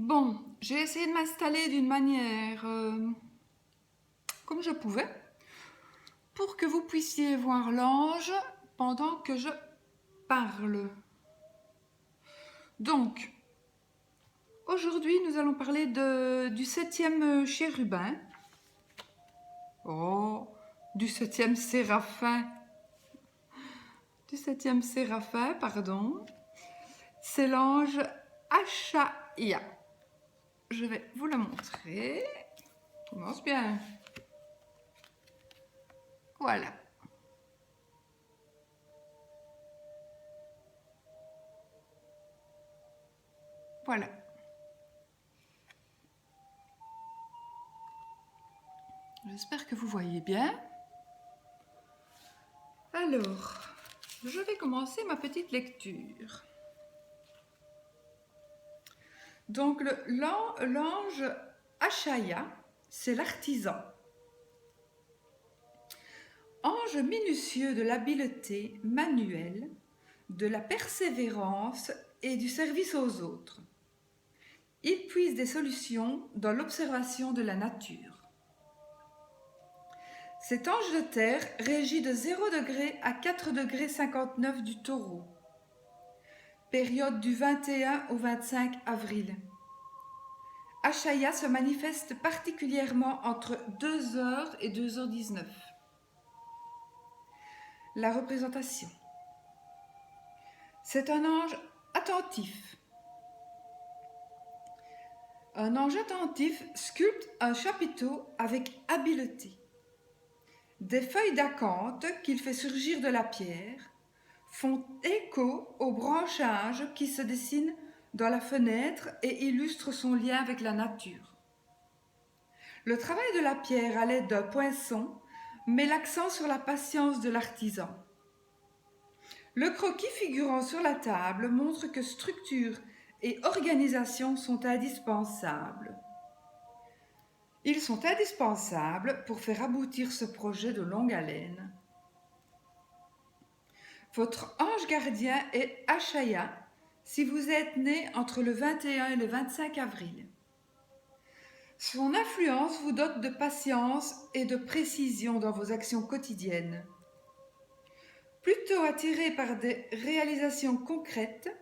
Bon, j'ai essayé de m'installer d'une manière comme je pouvais pour que vous puissiez voir l'ange pendant que je parle. Donc, aujourd'hui, nous allons parler du 7e chérubin. Oh, du 7e séraphin. Du 7e séraphin, pardon. C'est l'ange Achaïa. Je vais vous le montrer. Commence bien. Voilà. Voilà. J'espère que vous voyez bien. Alors, je vais commencer ma petite lecture. Donc, l'ange Achaïa, c'est l'artisan. Ange minutieux de l'habileté manuelle, de la persévérance et du service aux autres. Il puise des solutions dans l'observation de la nature. Cet ange de terre régit de 0 degré à 4 degrés 59 du taureau. Période du 21 au 25 avril. Achaïa se manifeste particulièrement entre 2h et 2h19. La représentation. C'est un ange attentif. Un ange attentif sculpte un chapiteau avec habileté. Des feuilles d'acanthe qu'il fait surgir de la pierre font écho aux branchages qui se dessinent dans la fenêtre et illustrent son lien avec la nature. Le travail de la pierre à l'aide d'un poinçon met l'accent sur la patience de l'artisan. Le croquis figurant sur la table montre que structure et organisation sont indispensables. Ils sont indispensables pour faire aboutir ce projet de longue haleine. Votre ange gardien est Achaïa si vous êtes né entre le 21 et le 25 avril. Son influence vous dote de patience et de précision dans vos actions quotidiennes. Plutôt attiré par des réalisations concrètes,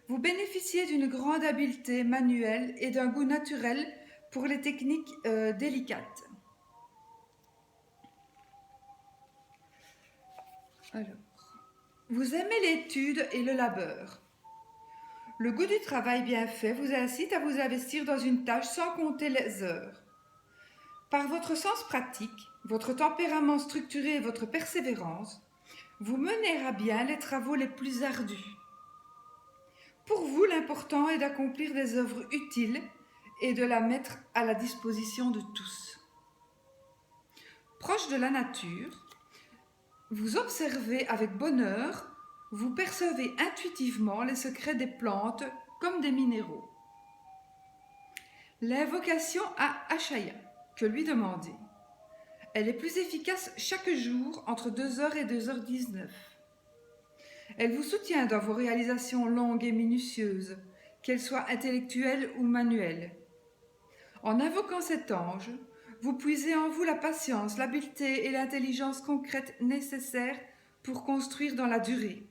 vous bénéficiez d'une grande habileté manuelle et d'un goût naturel pour les techniques délicates. Alors, vous aimez l'étude et le labeur. Le goût du travail bien fait vous incite à vous investir dans une tâche sans compter les heures. Par votre sens pratique, votre tempérament structuré et votre persévérance, vous menez à bien les travaux les plus ardus. Pour vous, l'important est d'accomplir des œuvres utiles et de la mettre à la disposition de tous. Proche de la nature, vous observez avec bonheur, vous percevez intuitivement les secrets des plantes comme des minéraux. L'invocation à Achaïa, que lui demander. Elle est plus efficace chaque jour entre 2h et 2h19. Elle vous soutient dans vos réalisations longues et minutieuses, qu'elles soient intellectuelles ou manuelles. En invoquant cet ange, vous puisez en vous la patience, l'habileté et l'intelligence concrète nécessaires pour construire dans la durée.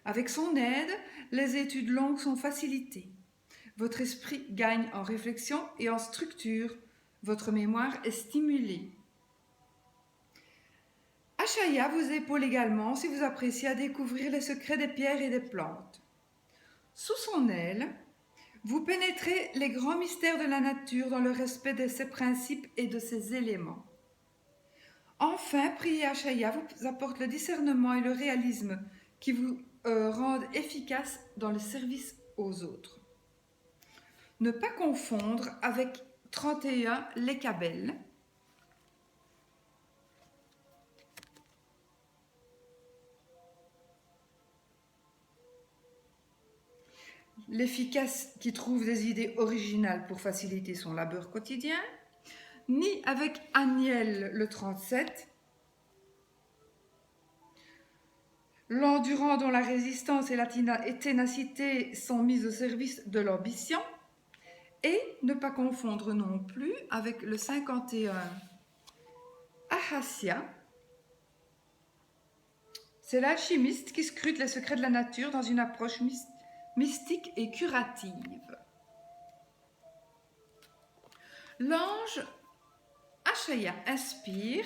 Avec son aide, les études longues sont facilitées. Votre esprit gagne en réflexion et en structure. Votre mémoire est stimulée. Achaïa vous épaule également si vous appréciez à découvrir les secrets des pierres et des plantes. Sous son aile, vous pénétrez les grands mystères de la nature dans le respect de ses principes et de ses éléments. Enfin, prier Achaïa vous apporte le discernement et le réalisme qui vous rendent efficace dans le service aux autres. Ne pas confondre avec 31 les Cabelles. L'efficace qui trouve des idées originales pour faciliter son labeur quotidien, ni avec Aniel le 37, l'endurant dont la résistance et la ténacité sont mises au service de l'ambition, Et ne pas confondre non plus avec le 51 Ahasya. C'est l'alchimiste qui scrute les secrets de la nature dans une approche mystique et curative. L'ange Ashaya inspire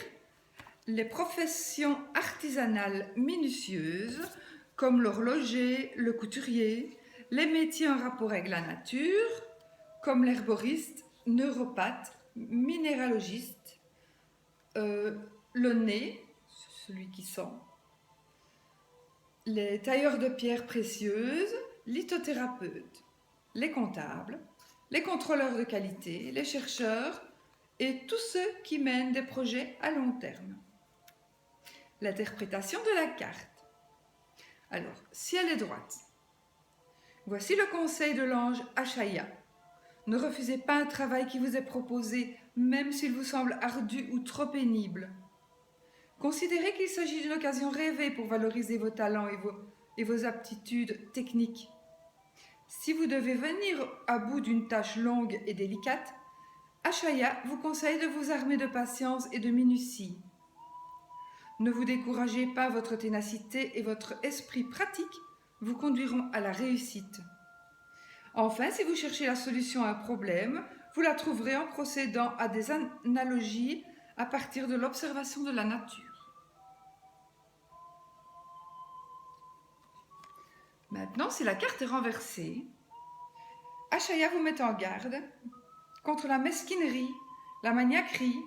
les professions artisanales minutieuses comme l'horloger, le couturier, les métiers en rapport avec la nature comme l'herboriste, neuropathe, minéralogiste, le nez, celui qui sent, les tailleurs de pierres précieuses, lithothérapeutes, les comptables, les contrôleurs de qualité, les chercheurs et tous ceux qui mènent des projets à long terme. L'interprétation de la carte. Alors, si elle est droite, voici le conseil de l'ange Ashaya. Ne refusez pas un travail qui vous est proposé, même s'il vous semble ardu ou trop pénible. Considérez qu'il s'agit d'une occasion rêvée pour valoriser vos talents et vos aptitudes techniques. Si vous devez venir à bout d'une tâche longue et délicate, Ashaya vous conseille de vous armer de patience et de minutie. Ne vous découragez pas, votre ténacité et votre esprit pratique vous conduiront à la réussite. Enfin, si vous cherchez la solution à un problème, vous la trouverez en procédant à des analogies à partir de l'observation de la nature. Maintenant, si la carte est renversée, Ashaya vous met en garde contre la mesquinerie, la maniaquerie,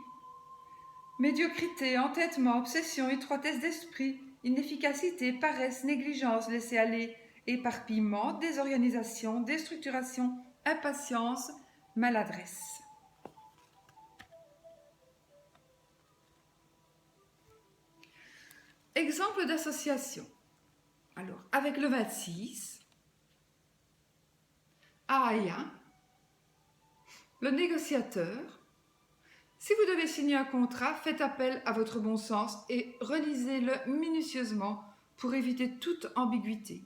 médiocrité, entêtement, obsession, étroitesse d'esprit, inefficacité, paresse, négligence, laisser-aller, éparpillement, désorganisation, déstructuration, impatience, maladresse. Exemple d'association. Alors, avec le 26, Ahaya, le négociateur. Si vous devez signer un contrat, faites appel à votre bon sens et relisez-le minutieusement pour éviter toute ambiguïté.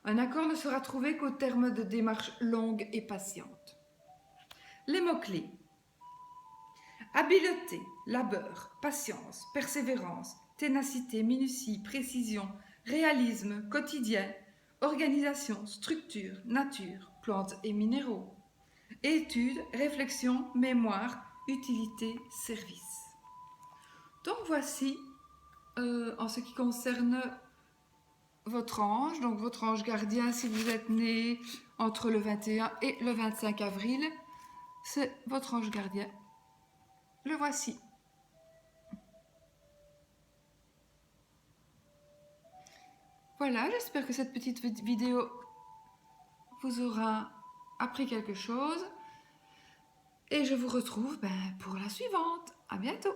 Un accord ne sera trouvé qu'au terme de démarches longues et patientes. Les mots-clés. Habileté, labeur, patience, persévérance, ténacité, minutie, précision, réalisme, quotidien, organisation, structure, nature, plantes et minéraux. Étude, réflexion, mémoire, utilité, service. Donc voici, en ce qui concerne votre ange, donc votre ange gardien, si vous êtes né entre le 21 et le 25 avril, c'est votre ange gardien. Le voici. Voilà, j'espère que cette petite vidéo vous aura appris quelque chose. Et je vous retrouve pour la suivante. À bientôt.